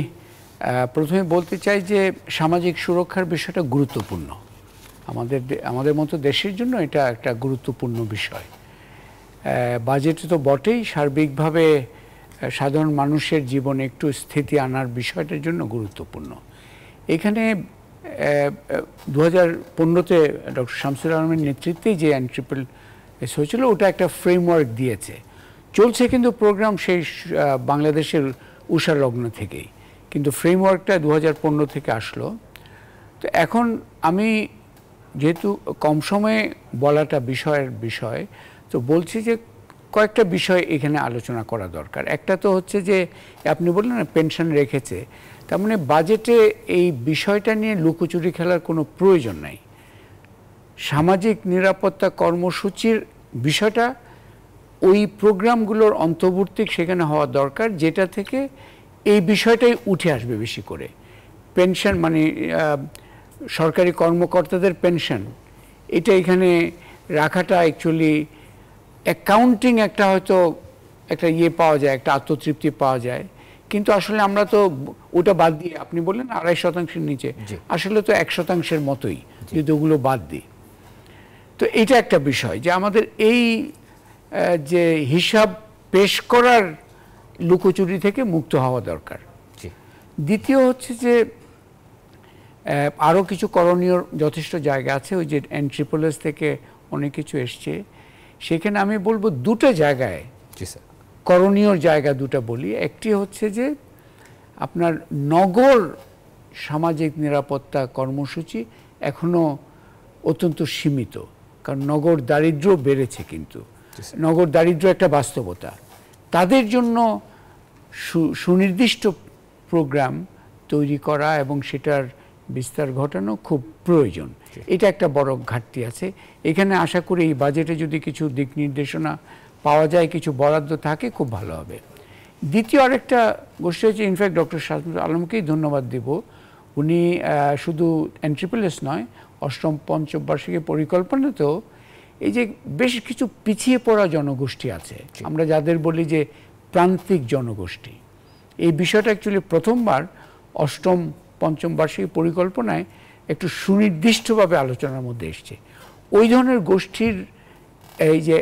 প্রথমে বলতে চাই যে সামাজিক সুরক্ষার বিষয়টা গুরুত্বপূর্ণ, আমাদের মতো দেশের জন্য এটা একটা গুরুত্বপূর্ণ বিষয়। বাজেট তো বটেই, সার্বিকভাবে সাধারণ মানুষের জীবনে একটু স্থিতি আনার বিষয়টার জন্য গুরুত্বপূর্ণ। এখানে 2015-তে ডক্টর শামসুল আলমের নেতৃত্বে যে NSSS হয়েছিল ওটা একটা ফ্রেমওয়ার্ক দিয়েছে, চলছে কিন্তু প্রোগ্রাম সেই বাংলাদেশের উষা লগ্ন থেকেই, কিন্তু ফ্রেমওয়ার্কটা 2015 থেকে আসলো। তো এখন আমি যেহেতু কম সময়ে বলাটা বিষয়, তো বলছি যে কয়েকটা বিষয় এখানে আলোচনা করা দরকার। একটা তো হচ্ছে যে আপনি বললেন না পেনশন রেখেছে, তার মানে বাজেটে এই বিষয়টা নিয়ে লুকোচুরি খেলার কোনো প্রয়োজন নাই। সামাজিক নিরাপত্তা কর্মসূচির বিষয়টা ওই প্রোগ্রামগুলোর অন্তর্ভুক্তি সেখানে হওয়া দরকার, যেটা থেকে এই বিষয়টাই উঠে আসবে বেশি করে। পেনশন মানে সরকারি কর্মকর্তাদের পেনশন, এটা এখানে রাখাটা অ্যাকচুয়ালি অ্যাকাউন্টিং একটা হয়তো একটা পাওয়া যায়, একটা আত্মতৃপ্তি পাওয়া যায়, কিন্তু আসলে আমরা তো ওটা বাদ দিয়ে, আপনি বললেন 2.5%-এর নিচে, আসলে তো 1%-এর মতোই যদি ওগুলো বাদ দিই। তো এটা একটা বিষয় যে আমাদের এই যে হিসাব পেশ করার লুকোচুরি থেকে মুক্ত হওয়া দরকার। দ্বিতীয় হচ্ছে যে আরও কিছু করণীয় যথেষ্ট জায়গা আছে, ওই যে NSSS থেকে অনেক কিছু এসছে, সেখানে আমি বলবো দুটো জায়গায় করণীয় জায়গা দুটো বলি। একটি হচ্ছে যে আপনার নগর সামাজিক নিরাপত্তা কর্মসূচি এখনো অত্যন্ত সীমিত, কারণ নগর দারিদ্র্য বেড়েছে, কিন্তু নগর দারিদ্র্য একটা বাস্তবতা। তাদের জন্য সুনির্দিষ্ট প্রোগ্রাম তৈরি করা এবং সেটার বিস্তার ঘটানো খুব প্রয়োজন। এটা একটা বড় ঘাটতি আছে এখানে। আশা করি এই বাজেটে যদি কিছু দিক নির্দেশনা পাওয়া যায়, কিছু বরাদ্দ থাকে, খুব ভালো হবে। দ্বিতীয় আরেকটা গোষ্ঠী হচ্ছে, ইনফ্যাক্ট ডক্টর শামসুল আলমকেই ধন্যবাদ দেব, উনি শুধু NSSS নয়, অষ্টম পঞ্চবার্ষিকী পরিকল্পনাতেও এই যে বেশ কিছু পিছিয়ে পড়া জনগোষ্ঠী আছে, আমরা যাদের বলি যে প্রান্তিক জনগোষ্ঠী, এই বিষয়টা অ্যাকচুয়ালি প্রথমবার অষ্টম পঞ্চম বার্ষিকী পরিকল্পনায় একটু সুনির্দিষ্টভাবে আলোচনার মধ্যে এসছে। ওই ধরনের গোষ্ঠীর এই যে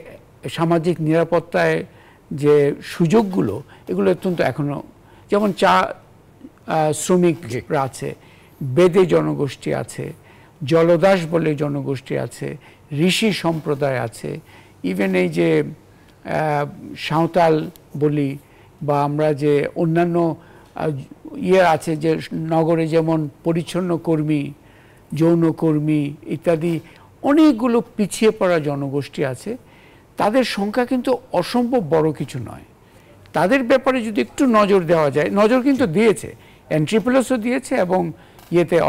সামাজিক নিরাপত্তায় যে সুযোগগুলো, এগুলো অত্যন্ত এখনও, যেমন চা শ্রমিকরা আছে, বেদে জনগোষ্ঠী আছে, জলদাস বলে জনগোষ্ঠী আছে, ঋষি সম্প্রদায় আছে, ইভেন এই যে সাঁওতাল বলি, বা আমরা যে অন্যান্য আছে যে নগরে যেমন পরিচ্ছন্ন কর্মী, যৌনকর্মী ইত্যাদি অনেকগুলো পিছিয়ে পড়া জনগোষ্ঠী আছে। তাদের সংখ্যা কিন্তু অসম্ভব বড় কিছু নয়। তাদের ব্যাপারে যদি একটু নজর দেওয়া যায়, নজর কিন্তু দিয়েছে, NSSSও দিয়েছে এবং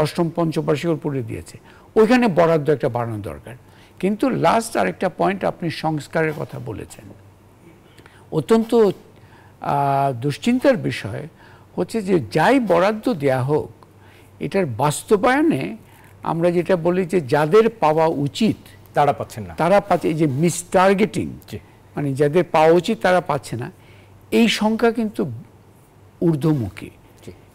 অষ্টম পঞ্চবার্ষিকীর পরে দিয়েছে, ওইখানে বরাদ্দ একটা বাড়ানো দরকার। কিন্তু লাস্ট আরেকটা পয়েন্ট, আপনি সংস্কারের কথা বলেছেন, অত্যন্ত দুশ্চিন্তার বিষয় হচ্ছে যে যাই বরাদ্দ দেয়া হোক, এটার বাস্তবায়নে আমরা যেটা বলি যে যাদের পাওয়া উচিত তারা পাচ্ছেন না, তারা পাচ্ছে, এই যে মিসটার্গেটিং, মানে যাদের পাওয়া উচিত তারা পাচ্ছে না, এই সংখ্যা কিন্তু ঊর্ধ্বমুখী,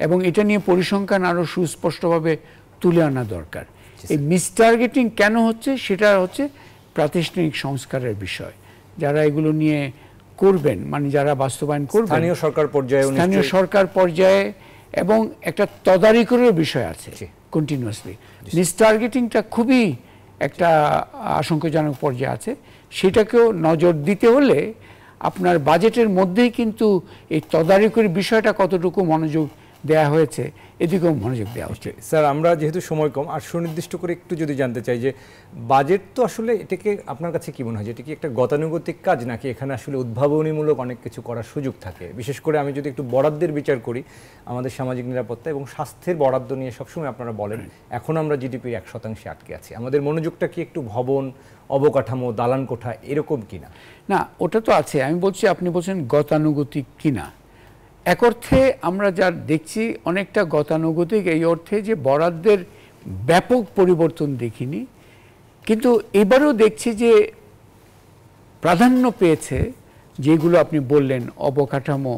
এবং এটা নিয়ে পরিসংখ্যান আরও সুস্পষ্টভাবে তুলে আনা দরকার। এই মিসটার্গেটিং কেন হচ্ছে, সেটা হচ্ছে প্রাতিষ্ঠানিক সংস্কারের বিষয়। যারা এগুলো নিয়ে করবেন, মানে যারা বাস্তবায়ন করবেন, স্থানীয় সরকার পর্যায়ে, এবং একটা তদারকিরও বিষয় আছে কন্টিনিউয়াসলি। মিসটার্গেটিংটা খুবই একটা আশঙ্কাজনক পর্যায়ে আছে, সেটাকেও নজর দিতে হলে আপনার বাজেটের মধ্যেই কিন্তু এই তদারকির বিষয়টা কতটুকু মনোযোগ দেয়া হয়েছে, এদিকেও মনোযোগ দেওয়া উচিত। স্যার, আমরা যেহেতু সময় কম, আর সুনির্দিষ্ট করে একটু যদি জানতে চাই যে বাজেট তো আসলে এটাকে আপনার কাছে কি মনে হয়, যে এটা কি একটা গতানুগতিক কাজ, নাকি এখানে আসলে উদ্ভাবনীমূলক অনেক কিছু করার সুযোগ থাকে? বিশেষ করে আমি যদি একটু বরাদ্দের বিচার করি, আমাদের সামাজিক নিরাপত্তা এবং স্বাস্থ্যের বরাদ্দ নিয়ে সবসময় আপনারা বলেন এখন আমরা জিডিপির 1% আটকে আছি। আমাদের মনোযোগটা কি একটু ভবন, অবকাঠামো, দালান কোঠা এরকম কিনা? না, ওটা তো আছে। আমি বলছি, আপনি বলছেন গতানুগতিক কিনা। এক অর্থে আমরা যা দেখছি অনেকটা গতানুগতিক, এই অর্থে যে বরাদ্দের ব্যাপক পরিবর্তন দেখিনি, কিন্তু এবারেও দেখছি যে প্রাধান্য পেয়েছে যেগুলো আপনি বললেন, অবকাঠামো,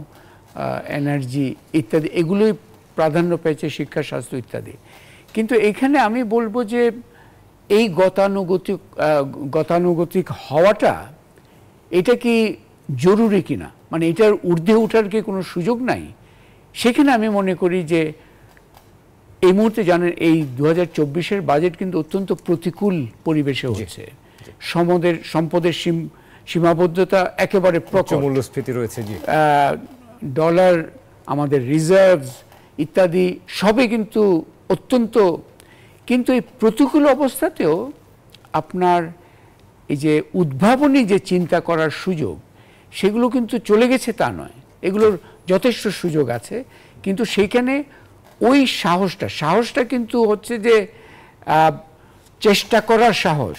এনার্জি ইত্যাদি, এগুলোই প্রাধান্য পেয়েছে, শিক্ষা, স্বাস্থ্য ইত্যাদি। কিন্তু এখানে আমি বলবো যে এই গতানুগতিক হওয়াটা এটা কি জরুরি কিনা, মানে এটার ঊর্ধ্বে ওঠার কি কোনো সুযোগ নাই? সেখানে আমি মনে করি যে এই মুহূর্তে জানেন এই 2024-এর বাজেট কিন্তু অত্যন্ত প্রতিকূল পরিবেশে হচ্ছে। সম্পদের সীমাবদ্ধতা একেবারে প্রচুর, মূল্যস্ফীতি রয়েছে, জি, ডলার, আমাদের রিজার্ভস ইত্যাদি সবই কিন্তু অত্যন্ত, কিন্তু এই প্রতিকূল অবস্থাতেও আপনার এই যে উদ্ভাবনী যে চিন্তা করার সুযোগ, সেগুলো কিন্তু চলে গেছে তা নয়, এগুলোর যথেষ্ট সুযোগ আছে। কিন্তু সেইখানে ওই সাহসটা কিন্তু হচ্ছে যে চেষ্টা করার সাহস,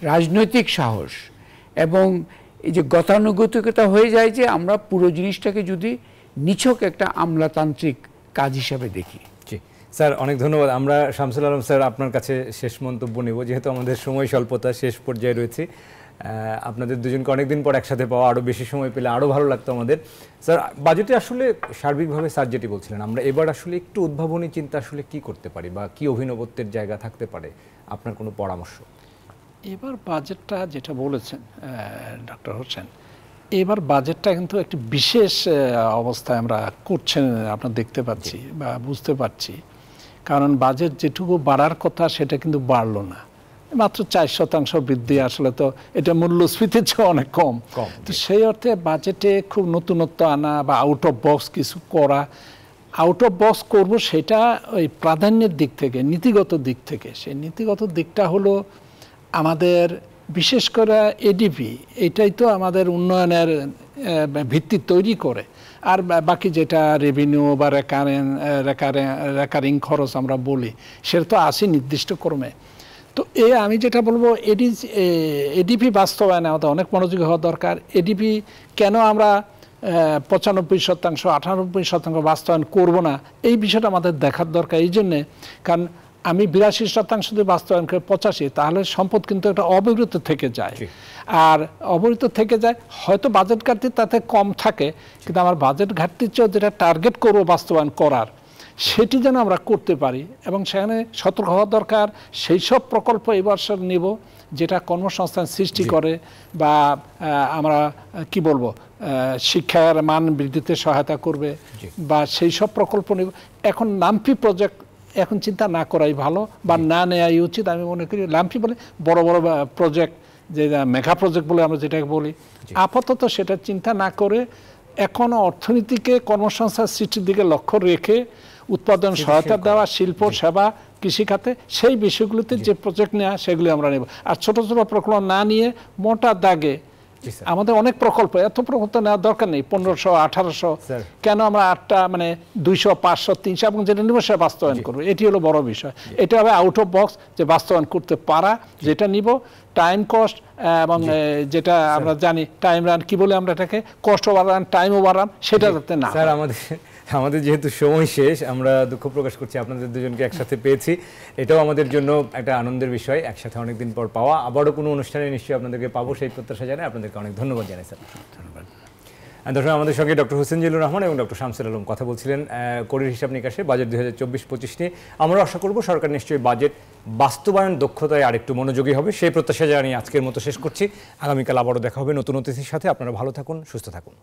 রাজনৈতিক সাহস, এবং এই যে গতানুগতিকতা হয়ে যায় যে আমরা পুরো জিনিসটাকে যদি নিছক একটা আমলাতান্ত্রিক কাজ হিসাবে দেখি। জি স্যার, অনেক ধন্যবাদ। আমরা শামসুল আলম স্যার আপনার কাছে শেষ মন্তব্য নেব, যেহেতু আমাদের সময় স্বল্পতা, শেষ পর্যায়ে রয়েছে। আপনাদের দুজনকে অনেকদিন পর একসাথে পাওয়া, আরও বেশি সময় পেলে আরও ভালো লাগতো আমাদের। স্যার, বাজেটে আসলে সার্বিকভাবে স্যার যেটি বলছিলেন, আমরা এবার আসলে একটু উদ্ভাবনী চিন্তা আসলে কি করতে পারি বা কি অভিনবত্বের জায়গা থাকতে পারে, আপনার কোনো পরামর্শ? এবার বাজেটটা যেটা বলেছেন ডক্টর হোসেন, এবার বাজেটটা কিন্তু একটি বিশেষ অবস্থায় আমরা করছেন আপনারা দেখতে পাচ্ছি বা বুঝতে পারছি। কারণ বাজেট যেটুকু বাড়ার কথা সেটা কিন্তু বাড়লো না, মাত্র 4% বৃদ্ধি। আসলে তো এটা মূল্যস্ফীতির চেয়ে অনেক কম। তো সেই অর্থে বাজেটে খুব নতুনত্ব আনা বা আউট অফ বক্স কিছু করা, আউট অফ বক্স করবো সেটা ওই প্রাধান্যের দিক থেকে, নীতিগত দিক থেকে। সেই নীতিগত দিকটা হলো আমাদের বিশেষ করে এডিপি, এটাই তো আমাদের উন্নয়নের ভিত্তি তৈরি করে। আর বাকি যেটা রেভিনিউ বা রেকারিং খরচ আমরা বলি, সেটা তো আসে নির্দিষ্ট ক্রমে। তো আমি যেটা বলবো, এডিপি বাস্তবায়নে আমাদের অনেক মনোযোগী হওয়া দরকার। এডিপি কেন আমরা 95%, 98% বাস্তবায়ন করব না, এই বিষয়টা আমাদের দেখার দরকার। এই জন্যে, কারণ আমি 82% যদি বাস্তবায়ন করে 85, তাহলে সম্পদ কিন্তু একটা অবহিত থেকে যায়। আর অবহিত থেকে যায়, হয়তো বাজেট ঘাটতি তাতে কম থাকে, কিন্তু আমার বাজেট ঘাটতির চেয়েও যেটা টার্গেট করবো বাস্তবায়ন করার, সেটি যেন আমরা করতে পারি। এবং সেখানে সতর্ক হওয়া দরকার, সেই সব প্রকল্প এই বছর নিব যেটা কর্মসংস্থান সৃষ্টি করে বা আমরা কি বলবো শিক্ষার মান বৃদ্ধিতে সহায়তা করবে, বা সেই সব প্রকল্প নিব। এখন লাম্পি প্রজেক্ট এখন চিন্তা না করাই ভালো, বা না নেওয়াই উচিত আমি মনে করি। লাম্পি বলে বড় বড় প্রজেক্ট, যে মেগা প্রজেক্ট বলে আমরা যেটাকে বলি, আপাতত সেটা চিন্তা না করে এখন অর্থনীতিকে কর্মসংস্থান সৃষ্টির দিকে লক্ষ্য রেখে উৎপাদন সহায়তা দেওয়া, শিল্প, সেবা, কৃষিখাতে সেই বিষয়গুলোতে যে প্রজেক্ট নেওয়া, সেগুলি আমরা নেব। আর ছোট ছোট প্রকল্প না নিয়ে মোটা দাগে, আমাদের অনেক প্রকল্প, এত প্রকল্প নেওয়ার দরকার নেই। 1500, 1800 কেন আমরা 8টা, মানে 200, 500, 300 এবং যেটা নিব সেটা বাস্তবায়ন করবো, এটি হলো বড় বিষয়। এটা হবে আউট অফ বক্স, যে বাস্তবায়ন করতে পারা, যেটা নিব টাইম কস্ট, এবং যেটা আমরা জানি টাইম রান কি বলে আমরা এটাকে, কস্ট ওভাররান, টাইম ওভাররান, সেটা যাতে না। স্যার, আমাদের যেহেতু সময় শেষ, আমরা দুঃখ প্রকাশ করছি আপনাদের দুজনকে একসাথে পেয়েছি। এটাও আমাদের জন্য একটা আনন্দের বিষয়, একসাথে অনেকদিন পর পাওয়া। আবারও কোনো অনুষ্ঠানে নিশ্চয়ই আপনাদেরকে পাবো, সেই প্রত্যাশা জানাই। আপনাদেরকে অনেক ধন্যবাদ জানাই স্যার। ধন্যবাদ। দর্শক, আমাদের সঙ্গে ডক্টর হোসেন জিল্লুর রহমান এবং ডক্টর শামসুল আলম কথা বলছিলেন কড়ির হিসাব নিকাশে বাজেট 2024-25 নিয়ে। আমরা আশা করব সরকার নিশ্চয়ই বাজেট বাস্তবায়ন দক্ষতায় আরেকটু মনোযোগী হবে, সেই প্রত্যাশা জানিয়ে আজকের মতো শেষ করছি। আগামীকাল আবারও দেখা হবে নতুন অতিথির সাথে। আপনারা ভালো থাকুন, সুস্থ থাকুন।